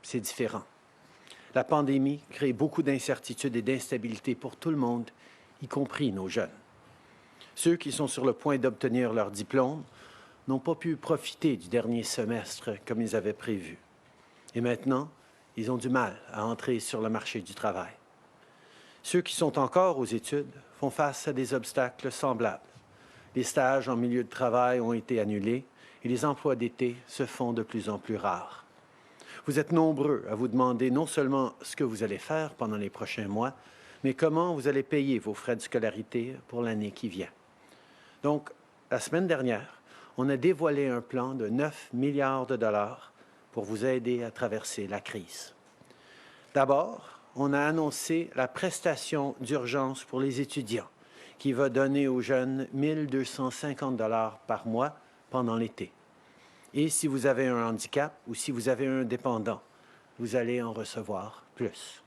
c'est différent. La pandémie crée beaucoup d'incertitudes et d'instabilité pour tout le monde, y compris nos jeunes. Ceux qui sont sur le point d'obtenir leur diplôme n'ont pas pu profiter du dernier semestre comme ils avaient prévu. Et maintenant, ils ont du mal à entrer sur le marché du travail. Ceux qui sont encore aux études font face à des obstacles semblables. Les stages en milieu de travail ont été annulés et les emplois d'été se font de plus en plus rares. Vous êtes nombreux à vous demander non seulement ce que vous allez faire pendant les prochains mois, mais comment vous allez payer vos frais de scolarité pour l'année qui vient. Donc, la semaine dernière, on a dévoilé un plan de 9 milliards de dollars pour vous aider à traverser la crise. D'abord, on a annoncé la prestation d'urgence pour les étudiants, qui va donner aux jeunes 1 250 dollars par mois pendant l'été. Et si vous avez un handicap ou si vous avez un dépendant, vous allez en recevoir plus.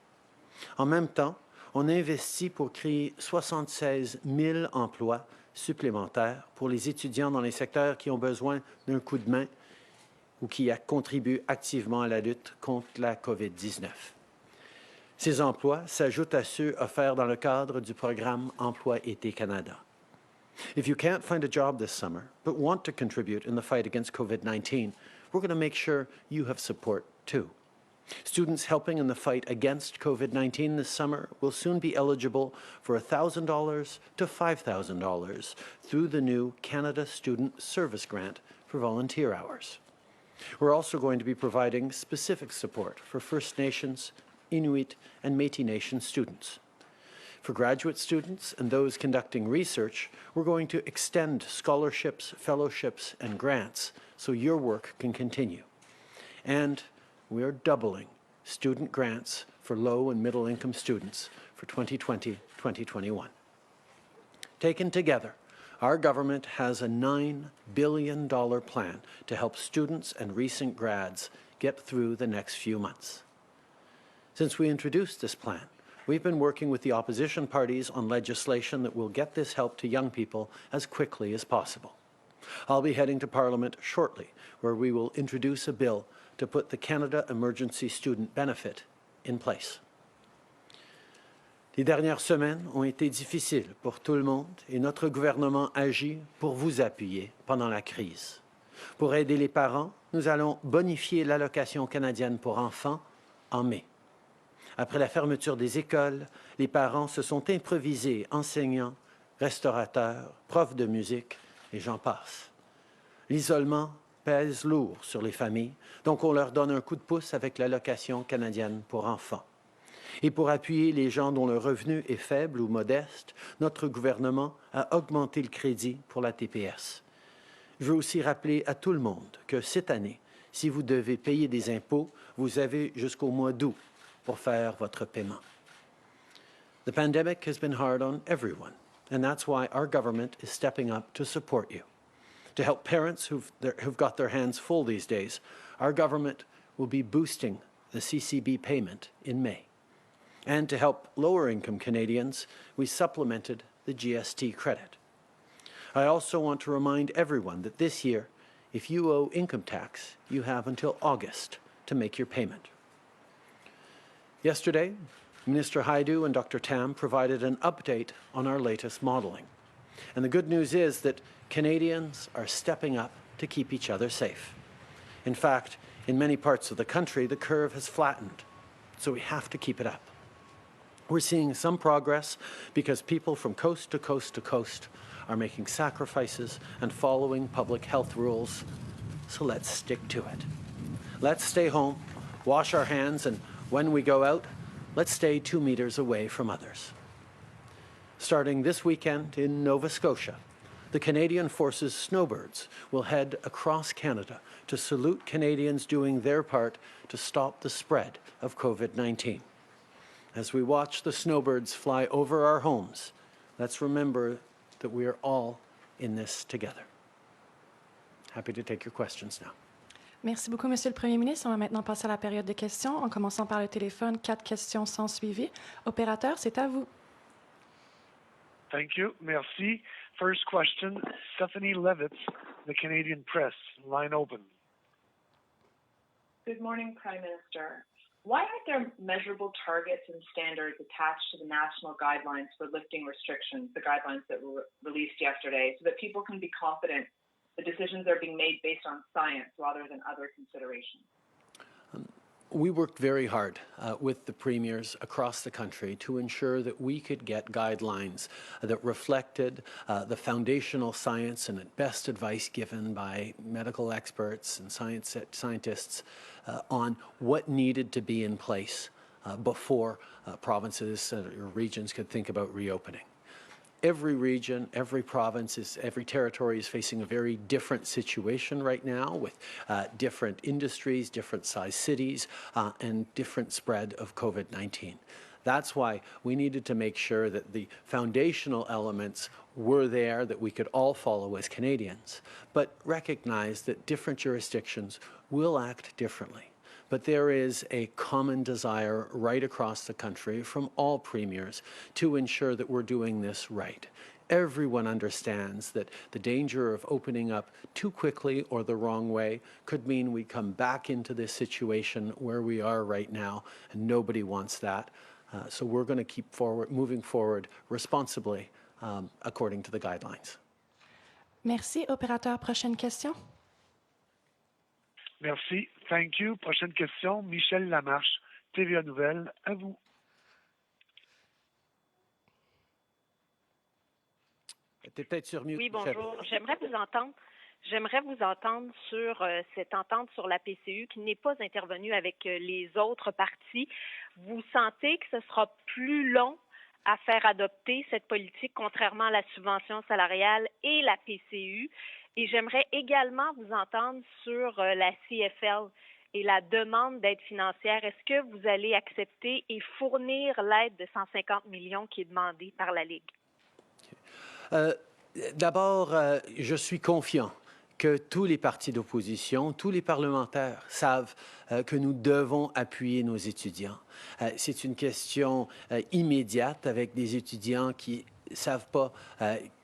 En même temps, on investit pour créer 76 000 emplois supplémentaires pour les étudiants dans les secteurs qui ont besoin d'un coup de main ou qui contribuent activement à la lutte contre la COVID-19. Ces emplois s'ajoutent à ceux offerts dans le cadre du programme Emploi-été Canada. If you can't find a job this summer, but want to contribute in the fight against COVID-19, we're going to make sure you have support too. Students helping in the fight against COVID-19 this summer will soon be eligible for $1,000 to $5,000 through the new Canada Student Service Grant for volunteer hours. We're also going to be providing specific support for First Nations, Inuit, and Métis Nation students. For graduate students and those conducting research, we're going to extend scholarships, fellowships, and grants so your work can continue. And we are doubling student grants for low and middle income students for 2020-2021. Taken together, our government has a $9 billion plan to help students and recent grads get through the next few months. Since we introduced this plan, we've been working with the opposition parties on legislation that will get this help to young people as quickly as possible. I'll be heading to Parliament shortly, where we will introduce a bill to put the Canada Emergency Student Benefit in place. Les dernières semaines ont été difficiles pour tout le monde et notre gouvernement agit pour vous appuyer pendant la crise. Pour aider les parents, nous allons bonifier l'allocation canadienne pour enfants en mai. Après la fermeture des écoles, les parents se sont improvisés enseignants, restaurateurs, profs de musique et j'en passe. L'isolement pèse lourd sur les familles, donc on leur donne un coup de pouce avec l'allocation canadienne pour enfants. Et pour appuyer les gens dont le revenu est faible ou modeste, notre gouvernement a augmenté le crédit pour la TPS. Je veux aussi rappeler à tout le monde que cette année, si vous devez payer des impôts, vous avez jusqu'au mois d'août pour faire votre paiement. The pandemic has been hard on everyone, and that's why our government is stepping up to support you. To help parents who've got their hands full these days, our government will be boosting the CCB payment in May. And to help lower-income Canadians, we supplemented the GST credit. I also want to remind everyone that this year, if you owe income tax, you have until August to make your payment. Yesterday, Minister Hajdu and Dr. Tam provided an update on our latest modelling. And the good news is that Canadians are stepping up to keep each other safe. In fact, in many parts of the country, the curve has flattened, so we have to keep it up. We're seeing some progress because people from coast to coast to coast are making sacrifices and following public health rules, so let's stick to it. Let's stay home, wash our hands, and when we go out, let's stay 2 meters away from others. Starting this weekend in Nova Scotia, the Canadian Forces Snowbirds will head across Canada to salute Canadians doing their part to stop the spread of COVID-19. As we watch the snowbirds fly over our homes, let's remember that we are all in this together. Happy to take your questions now. Merci beaucoup, Monsieur le Premier ministre. On va maintenant passer à la période de questions, en commençant par le téléphone. 4 questions sans suivi. Opérateur, c'est à vous. Thank you. Merci. First question, Stephanie Levitz, the Canadian Press. Line open. Good morning, Prime Minister. Why aren't there measurable targets and standards attached to the national guidelines for lifting restrictions, the guidelines that were released yesterday, so that people can be confident the decisions are being made based on science rather than other considerations? We worked very hard with the premiers across the country to ensure that we could get guidelines that reflected the foundational science and best advice given by medical experts and scientists on what needed to be in place before provinces or regions could think about reopening. Every region, every province, every territory is facing a very different situation right now with different industries, different size cities, and different spread of COVID-19. That's why we needed to make sure that the foundational elements were there that we could all follow as Canadians, but recognize that different jurisdictions will act differently. But there is a common desire right across the country from all premiers to ensure that we're doing this right. Everyone understands that the danger of opening up too quickly or the wrong way could mean we come back into this situation where we are right now, and nobody wants that. So we're going to keep moving forward responsibly according to the guidelines. Merci. Opérateur, prochaine question. Merci. Thank you. Prochaine question, Michel Lamarche, TVA Nouvelles, à vous. T'es peut-être sur mute, Oui, Michel. bonjour. J'aimerais vous entendre sur cette entente sur la PCU qui n'est pas intervenue avec les autres partis. Vous sentez que ce sera plus long à faire adopter cette politique, contrairement à la subvention salariale et la PCU? Et j'aimerais également vous entendre sur la CFL et la demande d'aide financière. Est-ce que vous allez accepter et fournir l'aide de 150 millions qui est demandée par la Ligue? D'abord, je suis confiant que tous les partis d'opposition, tous les parlementaires savent que nous devons appuyer nos étudiants. C'est une question immédiate avec des étudiants qui ne savent pas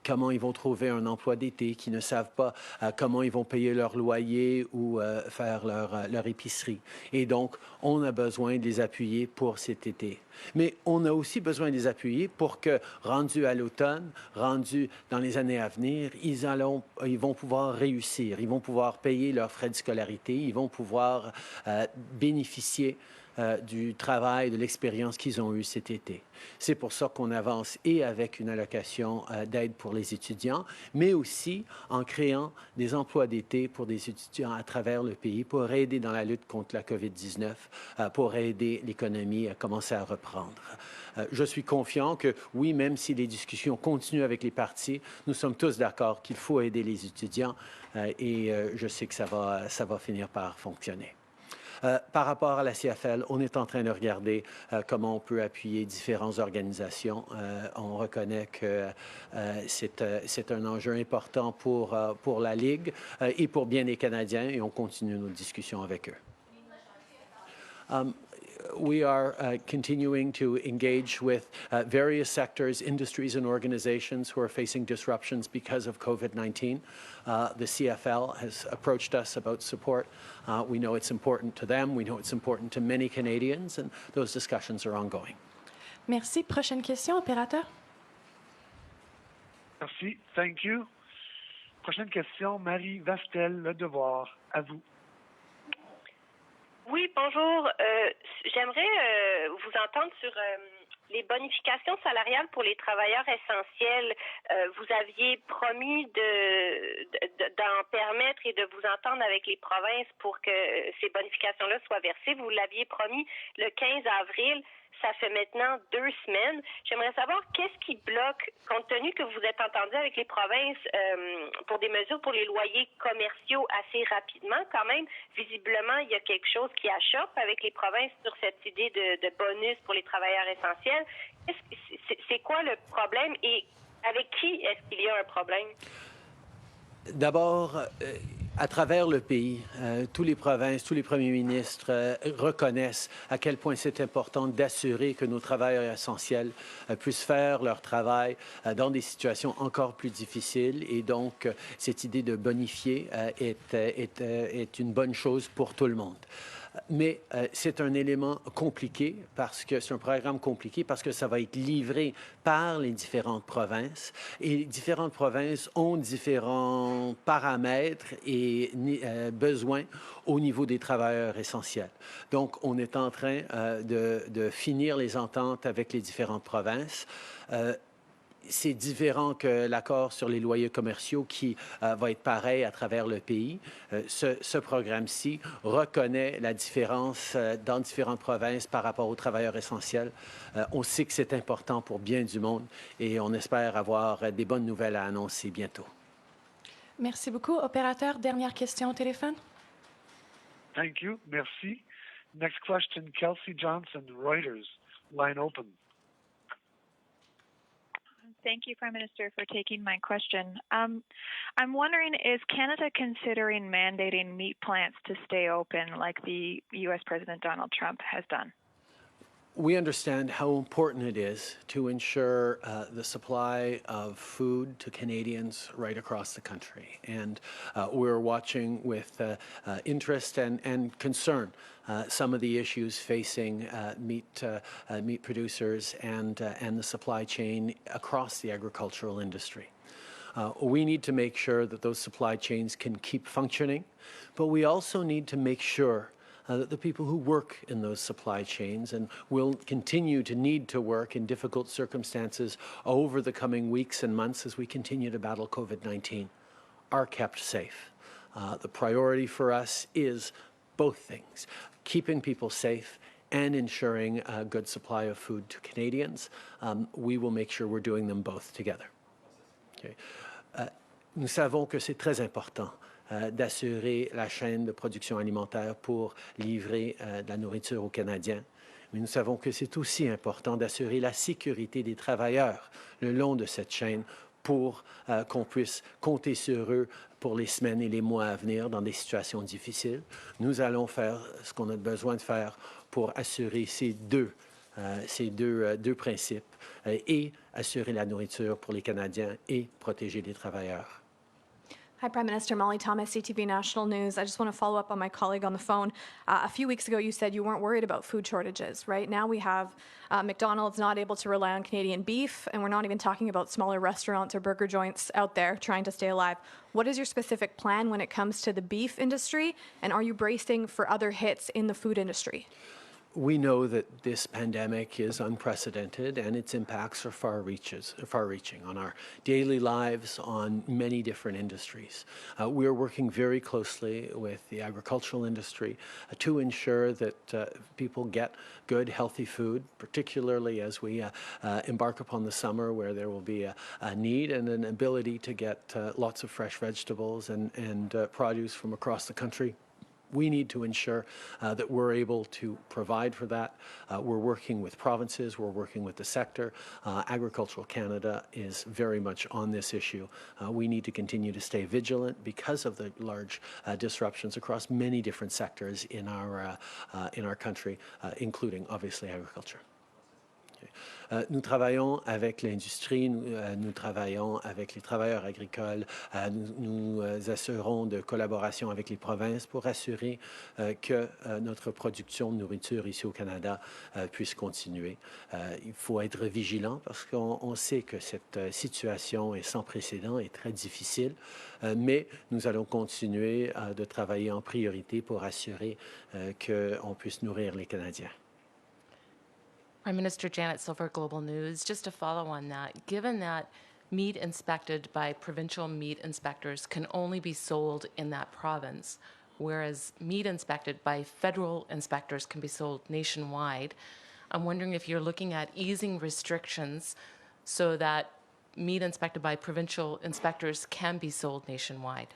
comment ils vont trouver un emploi d'été, qui ne savent pas comment ils vont payer leur loyer ou faire leur épicerie. Et donc, on a besoin de les appuyer pour cet été. Mais on a aussi besoin de les appuyer pour que, rendus à l'automne, rendus dans les années à venir, ils vont pouvoir réussir, ils vont pouvoir payer leurs frais de scolarité, ils vont pouvoir bénéficier du travail, de l'expérience qu'ils ont eue cet été. C'est pour ça qu'on avance et avec une allocation d'aide pour les étudiants, mais aussi en créant des emplois d'été pour des étudiants à travers le pays pour aider dans la lutte contre la COVID-19, pour aider l'économie à commencer à reprendre. Je suis confiant que oui, même si les discussions continuent avec les partis, nous sommes tous d'accord qu'il faut aider les étudiants et je sais que ça va finir par fonctionner. Par rapport à la CFL, on est en train de regarder comment on peut appuyer différentes organisations. On reconnaît que c'est un enjeu important pour la Ligue et pour bien les Canadiens et on continue nos discussions avec eux. We are continuing to engage with various sectors, industries, and organizations who are facing disruptions because of COVID-19. The CFL has approached us about support. We know it's important to them. We know it's important to many Canadians, and those discussions are ongoing. Merci. Prochaine question, opérateur. Merci. Thank you. Prochaine question, Marie Vastel, Le Devoir, à vous. Oui, bonjour. J'aimerais vous entendre sur les bonifications salariales pour les travailleurs essentiels. Vous aviez promis d'en permettre et de vous entendre avec les provinces pour que ces bonifications-là soient versées. Vous l'aviez promis le 15 avril. Ça fait maintenant 2 semaines. J'aimerais savoir qu'est-ce qui bloque, compte tenu que vous êtes entendu avec les provinces pour des mesures pour les loyers commerciaux assez rapidement. Quand même, visiblement, il y a quelque chose qui achoppe avec les provinces sur cette idée de bonus pour les travailleurs essentiels. C'est quoi le problème et avec qui est-ce qu'il y a un problème? D'abord, à travers le pays, tous les provinces, tous les premiers ministres reconnaissent à quel point c'est important d'assurer que nos travailleurs essentiels puissent faire leur travail dans des situations encore plus difficiles. Et donc, cette idée de bonifier est une bonne chose pour tout le monde. Mais c'est un élément compliqué parce que c'est un programme compliqué parce que ça va être livré par les différentes provinces et les différentes provinces ont différents paramètres et besoins au niveau des travailleurs essentiels. Donc, on est en train de finir les ententes avec les différentes provinces. C'est différent que l'accord sur les loyers commerciaux qui va être pareil à travers le pays. Ce programme-ci reconnaît la différence dans différentes provinces par rapport aux travailleurs essentiels. On sait que c'est important pour bien du monde et on espère avoir des bonnes nouvelles à annoncer bientôt. Merci beaucoup. Opérateur, dernière question au téléphone. Thank you. Merci. Next question, Kelsey Johnson, Reuters. Line open. Thank you, Prime Minister, for taking my question. I'm wondering, is Canada considering mandating meat plants to stay open like the U.S. President Donald Trump has done? We understand how important it is to ensure the supply of food to Canadians right across the country. And we're watching with interest and concern some of the issues facing meat producers and the supply chain across the agricultural industry. We need to make sure that those supply chains can keep functioning, but we also need to make sure that the people who work in those supply chains and will continue to need to work in difficult circumstances over the coming weeks and months as we continue to battle COVID-19 are kept safe. The priority for us is both things, keeping people safe and ensuring a good supply of food to Canadians. We will make sure we're doing them both together. Okay. Nous savons que c'est très important d'assurer la chaîne de production alimentaire pour livrer de la nourriture aux Canadiens. Mais nous savons que c'est aussi important d'assurer la sécurité des travailleurs le long de cette chaîne pour qu'on puisse compter sur eux pour les semaines et les mois à venir dans des situations difficiles. Nous allons faire ce qu'on a besoin de faire pour assurer ces deux principes et assurer la nourriture pour les Canadiens et protéger les travailleurs. Hi, Prime Minister. Molly Thomas, CTV National News. I just want to follow up on my colleague on the phone. A few weeks ago, you said you weren't worried about food shortages. Right now, we have McDonald's not able to rely on Canadian beef, and we're not even talking about smaller restaurants or burger joints out there trying to stay alive. What is your specific plan when it comes to the beef industry, and are you bracing for other hits in the food industry? We know that this pandemic is unprecedented and its impacts are far-reaching on our daily lives, on many different industries. We are working very closely with the agricultural industry to ensure that people get good, healthy food, particularly as we embark upon the summer where there will be a need and an ability to get lots of fresh vegetables and produce from across the country. We need to ensure that we're able to provide for that. We're working with provinces, we're working with the sector. Agricultural Canada is very much on this issue. We need to continue to stay vigilant because of the large disruptions across many different sectors in our country, including obviously agriculture. Nous travaillons avec l'industrie, nous travaillons avec les travailleurs agricoles, nous assurons de collaboration avec les provinces pour assurer que notre production de nourriture ici au Canada puisse continuer. Il faut être vigilant parce qu'on sait que cette situation est sans précédent et très difficile, mais nous allons continuer de travailler en priorité pour assurer qu'on puisse nourrir les Canadiens. Prime Minister Janet Silver, Global News. Just to follow on that, given that meat inspected by provincial meat inspectors can only be sold in that province, whereas meat inspected by federal inspectors can be sold nationwide, I'm wondering if you're looking at easing restrictions so that meat inspected by provincial inspectors can be sold nationwide.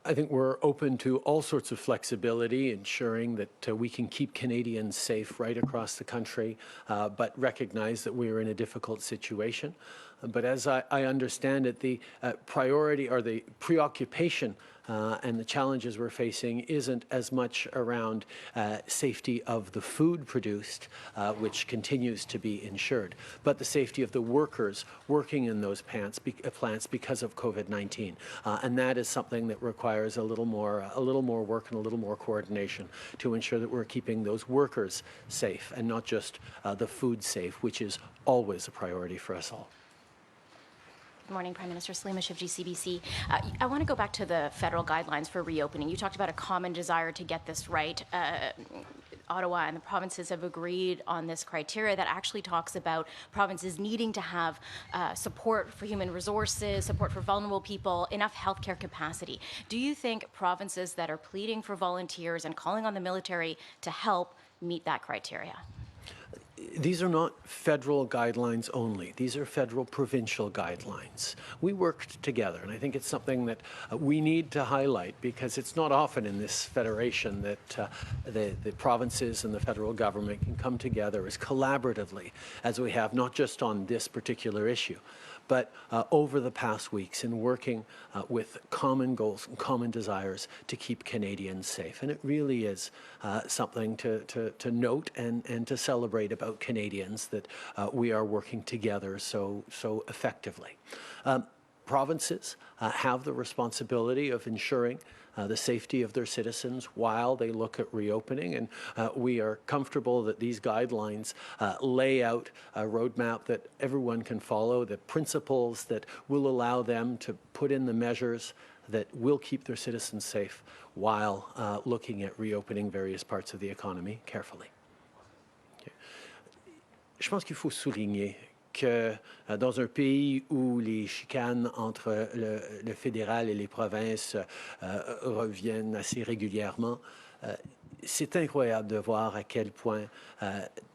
I think we're open to all sorts of flexibility, ensuring that we can keep Canadians safe right across the country, but recognize that we are in a difficult situation. But as I understand it, the priority or the preoccupation and the challenges we're facing isn't as much around safety of the food produced, which continues to be ensured, but the safety of the workers working in those plants because of COVID-19. And that is something that requires requires a little more work and a little more coordination to ensure that we're keeping those workers safe and not just the food safe, which is always a priority for us all. Good morning, Prime Minister. Salima Shivji, CBC. I want to go back to the federal guidelines for reopening. You talked about a common desire to get this right. Ottawa and the provinces have agreed on this criteria that actually talks about provinces needing to have support for human resources, support for vulnerable people, enough healthcare capacity. Do you think provinces that are pleading for volunteers and calling on the military to help meet that criteria? These are not federal guidelines only. These are federal provincial guidelines. We worked together, and I think it's something that we need to highlight because it's not often in this federation that the provinces and the federal government can come together as collaboratively as we have, not just on this particular issue, but over the past weeks in working with common goals and common desires to keep Canadians safe. And it really is something to note and to celebrate about Canadians that we are working together so effectively. Provinces have the responsibility of ensuring the safety of their citizens while they look at reopening. And we are comfortable that these guidelines lay out a roadmap that everyone can follow, the principles that will allow them to put in the measures that will keep their citizens safe while looking at reopening various parts of the economy carefully. Okay. Je pense qu'il faut souligner que dans un pays où les chicanes entre le fédéral et les provinces reviennent assez régulièrement, c'est incroyable de voir à quel point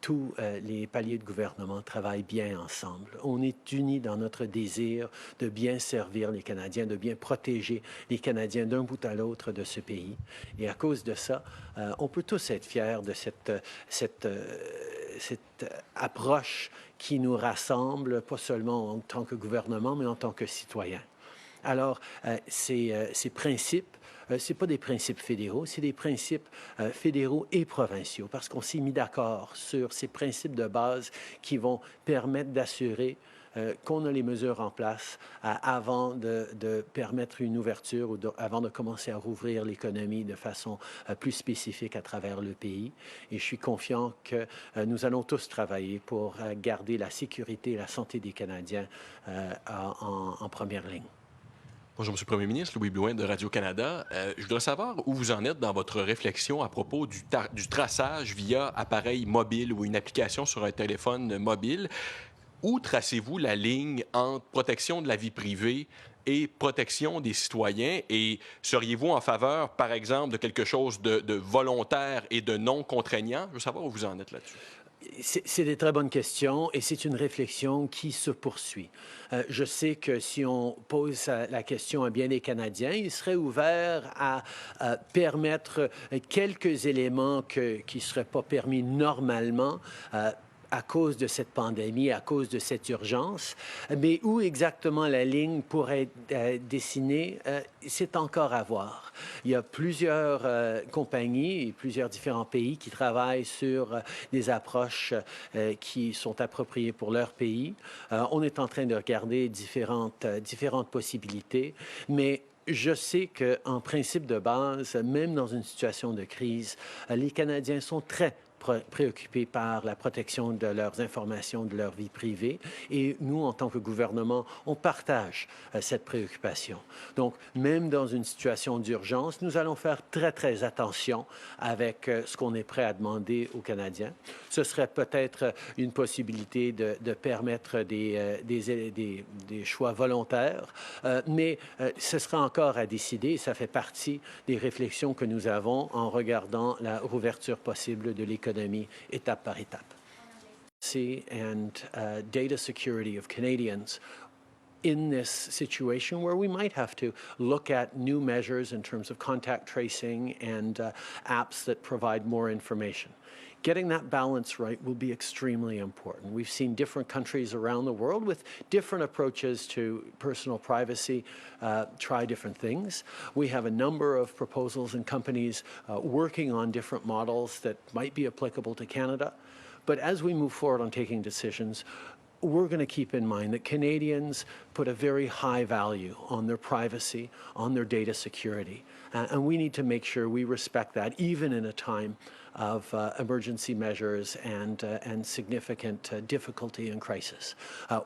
tous les paliers de gouvernement travaillent bien ensemble. On est unis dans notre désir de bien servir les Canadiens, de bien protéger les Canadiens d'un bout à l'autre de ce pays. Et à cause de ça, on peut tous être fiers de cette approche qui nous rassemble, pas seulement en tant que gouvernement, mais en tant que citoyens. Alors, ces principes, ce n'est pas des principes fédéraux, c'est des principes fédéraux et provinciaux, parce qu'on s'est mis d'accord sur ces principes de base qui vont permettre d'assurer qu'on a les mesures en place avant de permettre une ouverture ou avant de commencer à rouvrir l'économie de façon plus spécifique à travers le pays. Et je suis confiant que nous allons tous travailler pour garder la sécurité et la santé des Canadiens en première ligne. Bonjour, M. le Premier ministre. Louis Blouin de Radio-Canada. Je voudrais savoir où vous en êtes dans votre réflexion à propos du traçage via appareil mobile ou une application sur un téléphone mobile. Où tracez-vous la ligne entre protection de la vie privée et protection des citoyens? Et seriez-vous en faveur, par exemple, de quelque chose de volontaire et de non contraignant? Je veux savoir où vous en êtes là-dessus. C'est des très bonnes questions et c'est une réflexion qui se poursuit. Je sais que si on pose la question à bien des Canadiens, ils seraient ouverts à permettre quelques éléments qui ne seraient pas permis normalement à cause de cette pandémie, à cause de cette urgence. Mais où exactement la ligne pourrait être dessinée, c'est encore à voir. Il y a plusieurs compagnies et plusieurs différents pays qui travaillent sur des approches qui sont appropriées pour leur pays. On est en train de regarder différentes possibilités, mais je sais qu'en principe de base, même dans une situation de crise, les Canadiens sont très préoccupés par la protection de leurs informations, de leur vie privée. Et nous, en tant que gouvernement, on partage cette préoccupation. Donc, même dans une situation d'urgence, nous allons faire très, très attention avec ce qu'on est prêt à demander aux Canadiens. Ce serait peut-être une possibilité de permettre des choix volontaires, mais ce sera encore à décider. Ça fait partie des réflexions que nous avons en regardant la rouverture possible de l'économie étape par étape. And data security of Canadians in this situation where we might have to look at new measures in terms of contact tracing and apps that provide more information. Getting that balance right will be extremely important. We've seen different countries around the world with different approaches to personal privacy try different things. We have a number of proposals and companies working on different models that might be applicable to Canada. But as we move forward on taking decisions, we're going to keep in mind that Canadians put a very high value on their privacy, on their data security, and we need to make sure we respect that even in a time of emergency measures and significant difficulty and crisis.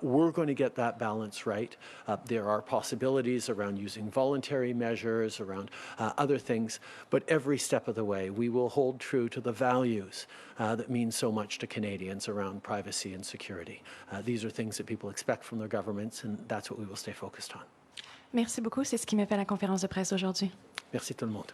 We're going to get that balance right. There are possibilities around using voluntary measures, around other things, but every step of the way we will hold true to the values that mean so much to Canadians around privacy and security. These are things that people expect from their governments, and that's what we will stay focused on. Merci beaucoup. C'est ce qui me fait la conférence de presse aujourd'hui. Merci tout le monde.